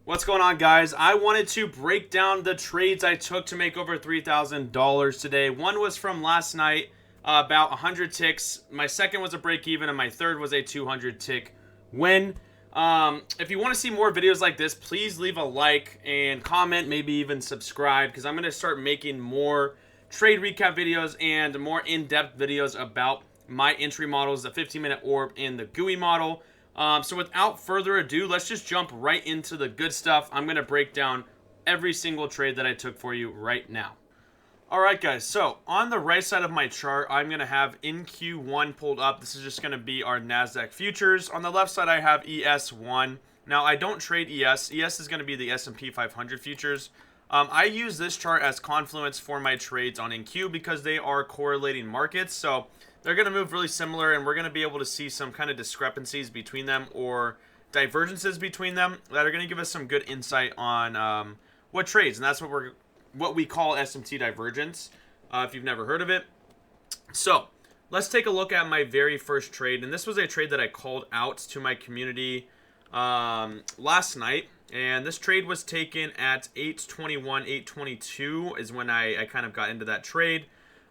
What's going on, guys? I wanted to break down the trades I took to make over $3,000 today. One was from last night, about 100 ticks. My second was a break even, and my third was a 200 tick win. If you want to see more videos like this, please leave a like and comment, maybe even subscribe, because I'm going to start making more trade recap videos and more in-depth videos about my entry models, the 15-minute orb and the GUI model. So without further ado, let's just jump right into the good stuff. I'm going to break down every single trade that I took for you right now. Alright guys, so on the right side of my chart, I'm going to have NQ1 pulled up. This is just going to be our NASDAQ futures. On the left side, I have ES1. Now, I don't trade ES. ES is going to be the S&P 500 futures. I use this chart as confluence for my trades on NQ because they are correlating markets. So they're going to move really similar, and we're going to be able to see some kind of discrepancies between them or divergences between them that are going to give us some good insight on what trades. And that's what we call SMT divergence, if you've never heard of it. So let's take a look at my very first trade. And this was a trade that I called out to my community last night. And this trade was taken at 821, 822 is when I kind of got into that trade.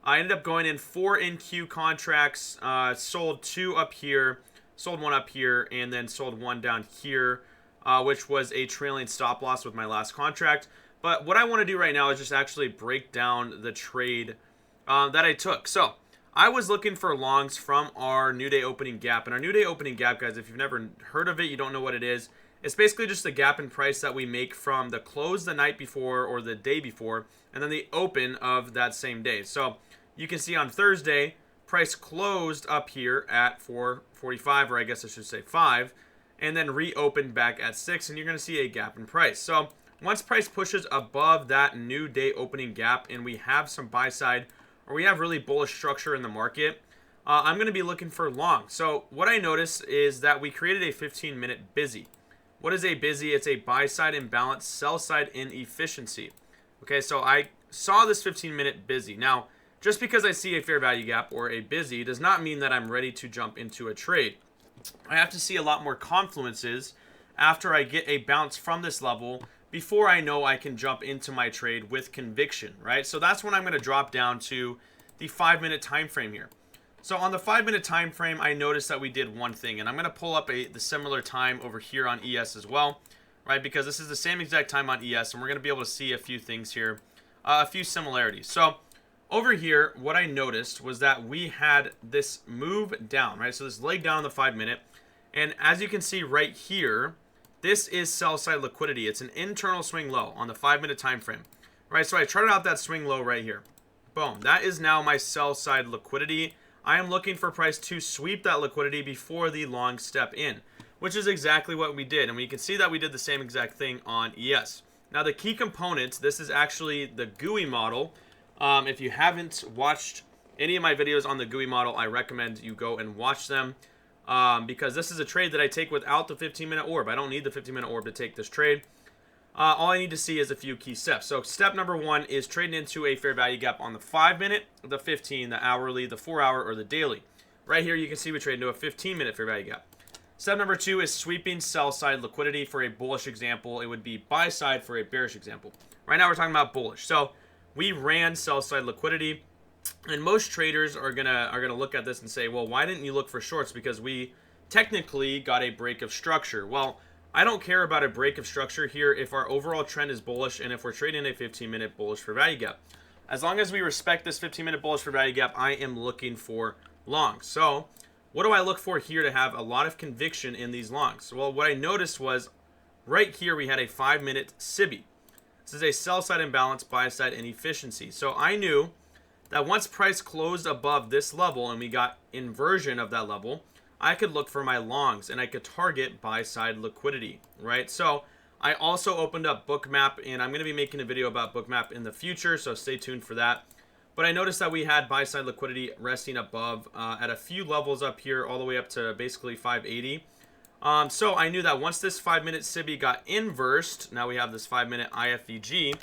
I ended up going in 4 NQ contracts, sold 2 up here, sold 1 up here, and then sold 1 down here, which was a trailing stop loss with my last contract. But what I want to do right now is just actually break down the trade that I took. So I was looking for longs from our new day opening gap. And our new day opening gap, guys, if you've never heard of it, you don't know what it is. It's basically just the gap in price that we make from the close the night before or the day before, and then the open of that same day. So you can see on Thursday, price closed up here at 445, or I guess I should say 5, and then reopened back at 6, and you're going to see a gap in price. So once price pushes above that new day opening gap and we have some buy side or we have really bullish structure in the market, I'm going to be looking for long. So what I noticed is that we created a 15-minute busy. What is a busy? It's a buy side imbalance, sell side inefficiency. Okay, so I saw this 15-minute busy. Now, just because I see a fair value gap or a busy does not mean that I'm ready to jump into a trade. I have to see a lot more confluences after I get a bounce from this level before I know I can jump into my trade with conviction, right? So that's when I'm going to drop down to the 5-minute time frame here. So on the 5-minute time frame, I noticed that we did one thing, and I'm going to pull up the similar time over here on ES as well, right? Because this is the same exact time on ES, and we're going to be able to see a few things here, a few similarities. So over here, what I noticed was that we had this move down, right? So this leg down on the 5-minute, and as you can see right here, this is sell side liquidity. It's an internal swing low on the 5-minute time frame, right? So I charted out that swing low right here. Boom. That is now my sell side liquidity. I am looking for price to sweep that liquidity before the long step in, which is exactly what we did. And we can see that we did the same exact thing on ES. Now the key components, this is actually the GUI model. If you haven't watched any of my videos on the GUI model, I recommend you go and watch them because this is a trade that I take without the 15-minute orb. I don't need the 15-minute orb to take this trade. All I need to see is a few key steps. So step number 1 is trading into a fair value gap on the 5-minute, the 15, the hourly, the 4-hour, or the daily. Right here, you can see we trade into a 15-minute fair value gap. Step number 2 is sweeping sell side liquidity. For a bullish example, it would be buy side for a bearish example. Right now, we're talking about bullish. So we ran sell side liquidity, and most traders are gonna look at this and say, well, why didn't you look for shorts? Because we technically got a break of structure. Well, I don't care about a break of structure here if our overall trend is bullish and if we're trading a 15-minute bullish for value gap. As long as we respect this 15-minute bullish for value gap, I am looking for longs. So what do I look for here to have a lot of conviction in these longs? Well, what I noticed was right here we had a 5-minute SIBI. This is a sell side imbalance, buy side inefficiency. So I knew that once price closed above this level and we got inversion of that level, I could look for my longs and I could target buy side liquidity, right? So I also opened up Bookmap, and I'm going to be making a video about Bookmap in the future, so stay tuned for that. But I noticed that we had buy side liquidity resting above at a few levels up here, all the way up to basically 580. So I knew that once this 5-minute SIBI got inversed, now we have this 5-minute IFVG,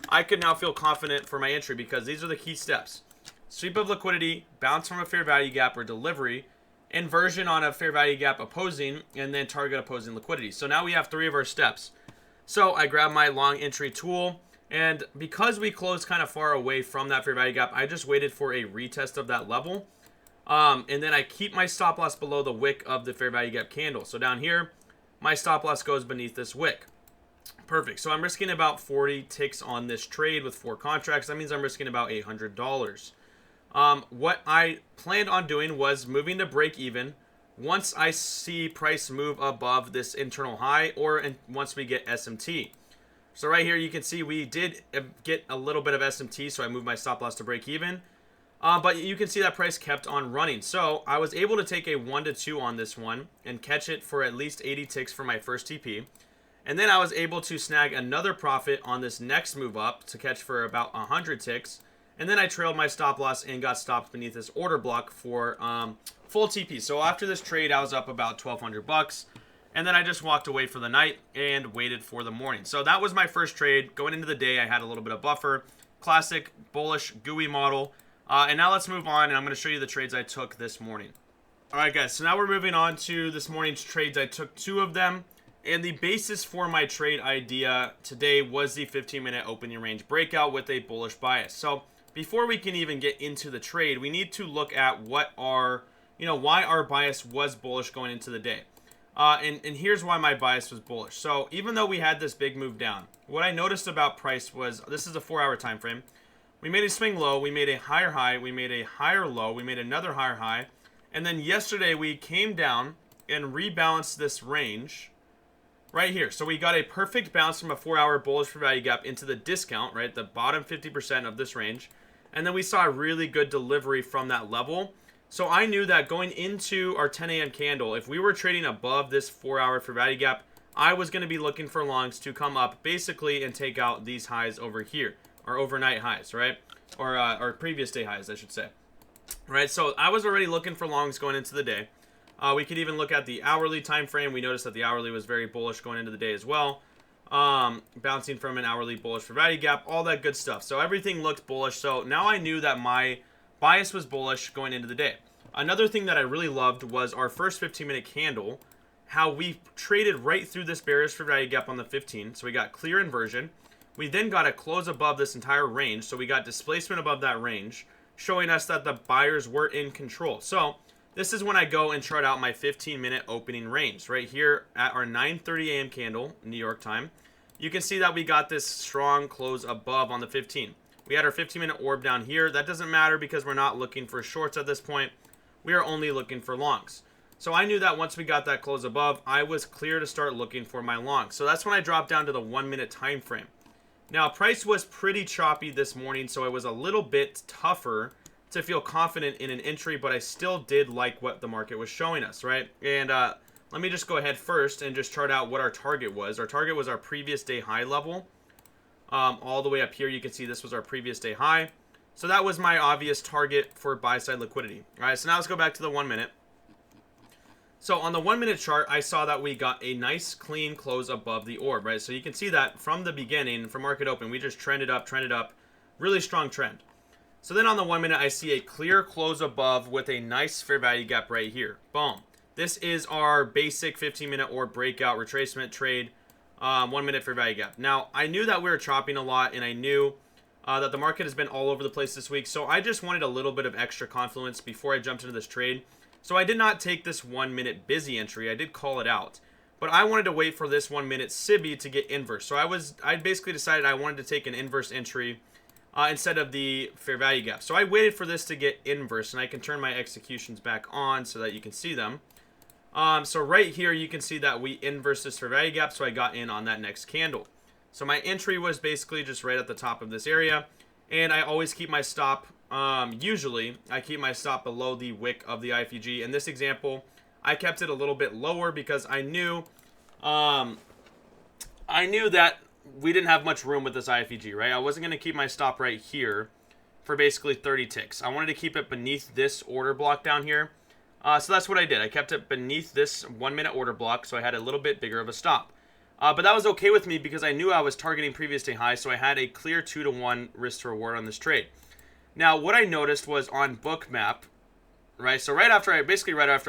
I could now feel confident for my entry because these are the key steps. Sweep of liquidity, bounce from a fair value gap or delivery, inversion on a fair value gap opposing, and then target opposing liquidity. So now we have 3 of our steps. So I grabbed my long entry tool, and because we closed kind of far away from that fair value gap, I just waited for a retest of that level. And then I keep my stop loss below the wick of the fair value gap candle. So down here, my stop loss goes beneath this wick. Perfect. So I'm risking about 40 ticks on this trade with 4 contracts. That means I'm risking about $800. What I planned on doing was moving to break even once I see price move above this internal high, or once we get SMT. So right here, you can see we did get a little bit of SMT, so I moved my stop loss to break even. But you can see that price kept on running. So I was able to take a 1 to 2 on this one and catch it for at least 80 ticks for my first TP. And then I was able to snag another profit on this next move up to catch for about 100 ticks. And then I trailed my stop loss and got stopped beneath this order block for full TP. So after this trade, I was up about $1,200. And then I just walked away for the night and waited for the morning. So that was my first trade. Going into the day, I had a little bit of buffer. Classic bullish GUI model. And now let's move on, and I'm going to show you the trades I took this morning. All right, guys, so now we're moving on to this morning's trades. I took 2 of them, and the basis for my trade idea today was the 15-minute opening range breakout with a bullish bias. So before we can even get into the trade, we need to look at what our, why our bias was bullish going into the day. And here's why my bias was bullish. So even though we had this big move down, what I noticed about price was, this is a 4-hour time frame. We made a swing low, we made a higher high, we made a higher low, we made another higher high, and then yesterday we came down and rebalanced this range right here. So we got a perfect bounce from a 4-hour bullish for value gap into the discount, right, the bottom 50% of this range, and then we saw a really good delivery from that level. So I knew that going into our 10 a.m. candle, if we were trading above this 4-hour for value gap, I was going to be looking for longs to come up basically and take out these highs over here. Or overnight highs, right? Or previous day highs, I should say. Right, so I was already looking for longs going into the day. We could even look at the hourly time frame. We noticed that the hourly was very bullish going into the day as well. Bouncing from an hourly bullish for value gap, all that good stuff. So everything looked bullish. So now I knew that my bias was bullish going into the day. Another thing that I really loved was our first 15-minute candle, how we traded right through this bearish for value gap on the 15. So we got clear inversion. We then got a close above this entire range, so we got displacement above that range, showing us that the buyers were in control. So this is when I go and chart out my 15-minute opening range. Right here at our 9:30 a.m. candle, New York time, you can see that we got this strong close above on the 15. We had our 15-minute orb down here. That doesn't matter because we're not looking for shorts at this point. We are only looking for longs. So I knew that once we got that close above, I was clear to start looking for my longs. So that's when I dropped down to the 1-minute time frame. Now, price was pretty choppy this morning, so it was a little bit tougher to feel confident in an entry, but I still did like what the market was showing us, right? And let me just go ahead first and just chart out what our target was. Our target was our previous day high level. All the way up here, you can see this was our previous day high. So that was my obvious target for buy-side liquidity. All right, so now let's go back to the 1 minute. So on the 1-minute chart, I saw that we got a nice clean close above the orb, right? So you can see that from the beginning, from market open, we just trended up, really strong trend. So then on the 1 minute, I see a clear close above with a nice fair value gap right here. Boom. This is our basic 15-minute orb breakout retracement trade, 1 minute fair value gap. Now, I knew that we were chopping a lot, and I knew that the market has been all over the place this week. So I just wanted a little bit of extra confluence before I jumped into this trade. So I did not take this 1 minute busy entry. I did call it out. But I wanted to wait for this 1 minute SIBI to get inverse. So I basically decided I wanted to take an inverse entry instead of the fair value gap. So I waited for this to get inverse, and I can turn my executions back on so that you can see them. So right here, you can see that we inversed this fair value gap, so I got in on that next candle. So my entry was basically just right at the top of this area, and I always keep my stop. Usually, I keep my stop below the wick of the IFEG. In this example, I kept it a little bit lower because I knew that we didn't have much room with this IFEG, right? I wasn't going to keep my stop right here for basically 30 ticks. I wanted to keep it beneath this order block down here. So that's what I did. I kept it beneath this 1 minute order block, so I had a little bit bigger of a stop. But that was okay with me because I knew I was targeting previous day high, so I had a clear 2-to-1 risk to reward on this trade. Now, what I noticed was on Bookmap, right? So right after I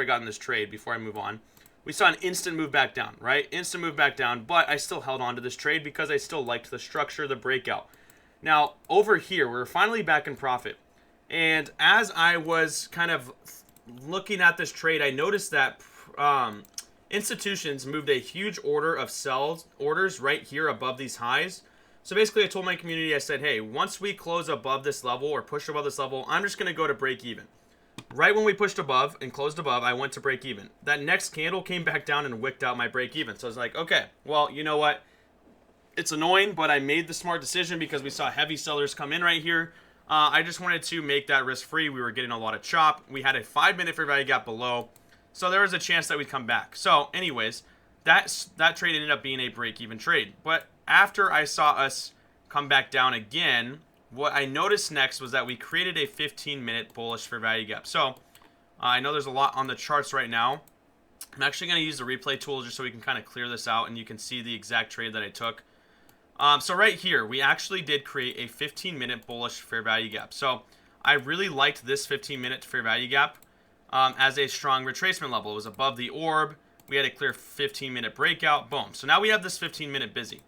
got in this trade, before I move on, we saw an instant move back down, right? Instant move back down, but I still held on to this trade because I still liked the structure, the breakout. Now, over here, we're finally back in profit. And as I was kind of looking at this trade, I noticed that institutions moved a huge order of sell orders right here above these highs. So basically, I told my community, I said, hey, once we close above this level or push above this level, I'm just going to go to break even. Right when we pushed above and closed above, I went to break even. That next candle came back down and wicked out my break even. So I was like, okay, well, you know what? It's annoying, but I made the smart decision because we saw heavy sellers come in right here. I just wanted to make that risk-free. We were getting a lot of chop. We had a 5-minute fair value gap below. So there was a chance that we'd come back. So anyways, that trade ended up being a break-even trade. But after I saw us come back down again, what I noticed next was that we created a 15-minute bullish fair value gap. So I know there's a lot on the charts right now. I'm actually going to use the replay tool just so we can kind of clear this out and you can see the exact trade that I took. So right here, we actually did create a 15-minute bullish fair value gap. So I really liked this 15-minute fair value gap as a strong retracement level. It was above the orb. We had a clear 15-minute breakout. Boom. So now we have this 15-minute busy.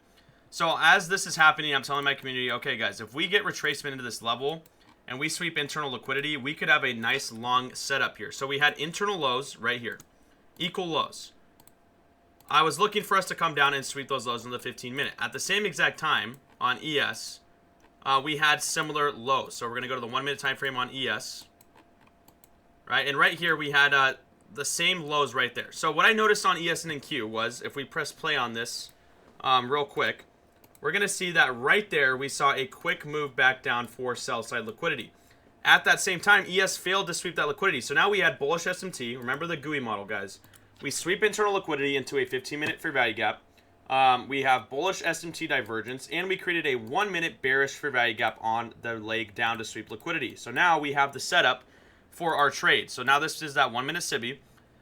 So as this is happening, I'm telling my community, okay, guys, if we get retracement into this level and we sweep internal liquidity, we could have a nice long setup here. So we had internal lows right here, equal lows. I was looking for us to come down and sweep those lows in the 15-minute. At the same exact time on ES, we had similar lows. So we're going to go to the 1-minute time frame on ES. Right, and right here we had the same lows right there. So what I noticed on ES and NQ was, if we press play on this real quick, we're going to see that right there we saw a quick move back down for sell-side liquidity. At that same time, ES failed to sweep that liquidity. So now we had bullish SMT. Remember the GUI model, guys. We sweep internal liquidity into a 15-minute fair value gap. We have bullish SMT divergence, and we created a 1-minute bearish fair value gap on the leg down to sweep liquidity. So now we have the setup for our trade. So now this is that 1-minute SIBI.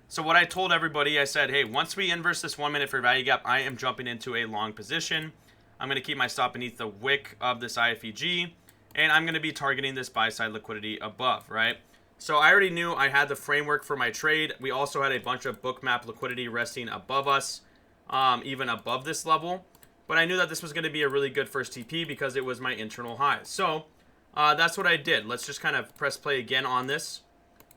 So what I told everybody, I said, hey, once we inverse this 1-minute fair value gap, I am jumping into a long position. I'm going to keep my stop beneath the wick of this IFEG, and I'm going to be targeting this buy-side liquidity above, right? So I already knew I had the framework for my trade. We also had a bunch of bookmap liquidity resting above us, even above this level. But I knew that this was going to be a really good first TP because it was my internal high. So that's what I did. Let's just kind of press play again on this.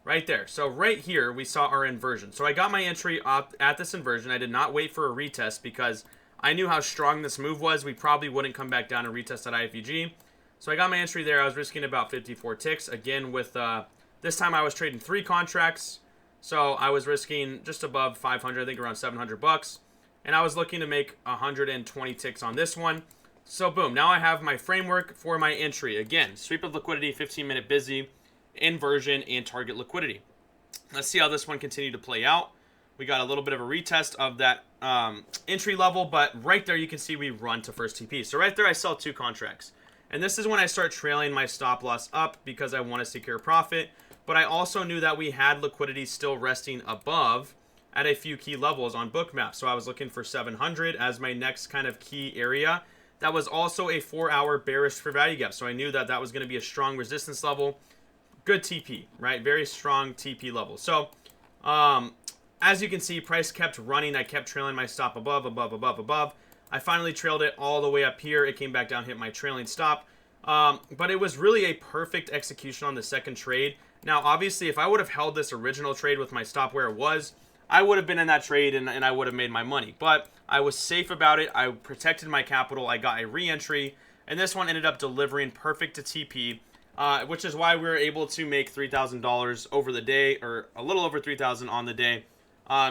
Right there. So right here, we saw our inversion. So I got my entry up at this inversion. I did not wait for a retest because I knew how strong this move was. We probably wouldn't come back down and retest that IFEG. So I got my entry there. I was risking about 54 ticks. Again, with this time I was trading 3 contracts. So I was risking just above 500, I think around 700 bucks. And I was looking to make 120 ticks on this one. So boom, now I have my framework for my entry. Again, sweep of liquidity, 15-minute busy, inversion, and target liquidity. Let's see how this one continued to play out. We got a little bit of a retest of that entry level, but right there you can see we run to first TP. So right there I sell 2 contracts. And this is when I start trailing my stop loss up because I want to secure profit. But I also knew that we had liquidity still resting above at a few key levels on bookmap. So I was looking for 700 as my next kind of key area. That was also a 4-hour bearish fair value gap. So I knew that that was going to be a strong resistance level. Good TP, right? Very strong TP level. So as you can see, price kept running. I kept trailing my stop above. I finally trailed it all the way up here. It came back down, hit my trailing stop. But it was really a perfect execution on the second trade. Now, obviously, if I would have held this original trade with my stop where it was, I would have been in that trade and I would have made my money. But I was safe about it. I protected my capital. I got a re-entry. And this one ended up delivering perfect to TP, which is why we were able to make $3,000 over the day, or a little over $3,000 on the day,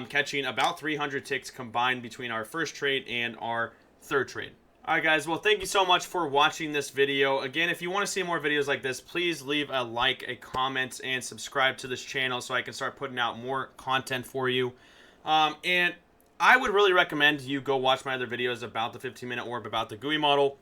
catching about 300 ticks combined between our first trade and our third trade. All right, guys. Well, thank you so much for watching this video. Again, if you want to see more videos like this, please leave a like, a comment, and subscribe to this channel so I can start putting out more content for you. And I would really recommend you go watch my other videos about the 15-minute orb, about the GUI model.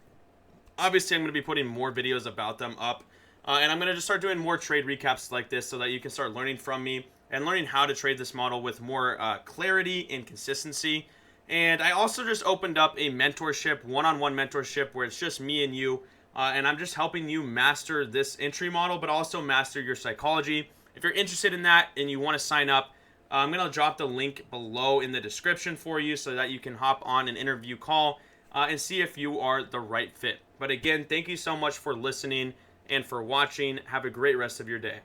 Obviously, I'm going to be putting more videos about them up. And I'm going to just start doing more trade recaps like this so that you can start learning from me and learning how to trade this model with more clarity and consistency. And I also just opened up a mentorship, one-on-one mentorship, where it's just me and you. And I'm just helping you master this entry model, but also master your psychology. If you're interested in that and you want to sign up, I'm going to drop the link below in the description for you so that you can hop on an interview call and see if you are the right fit. But again, thank you so much for listening and for watching. Have a great rest of your day.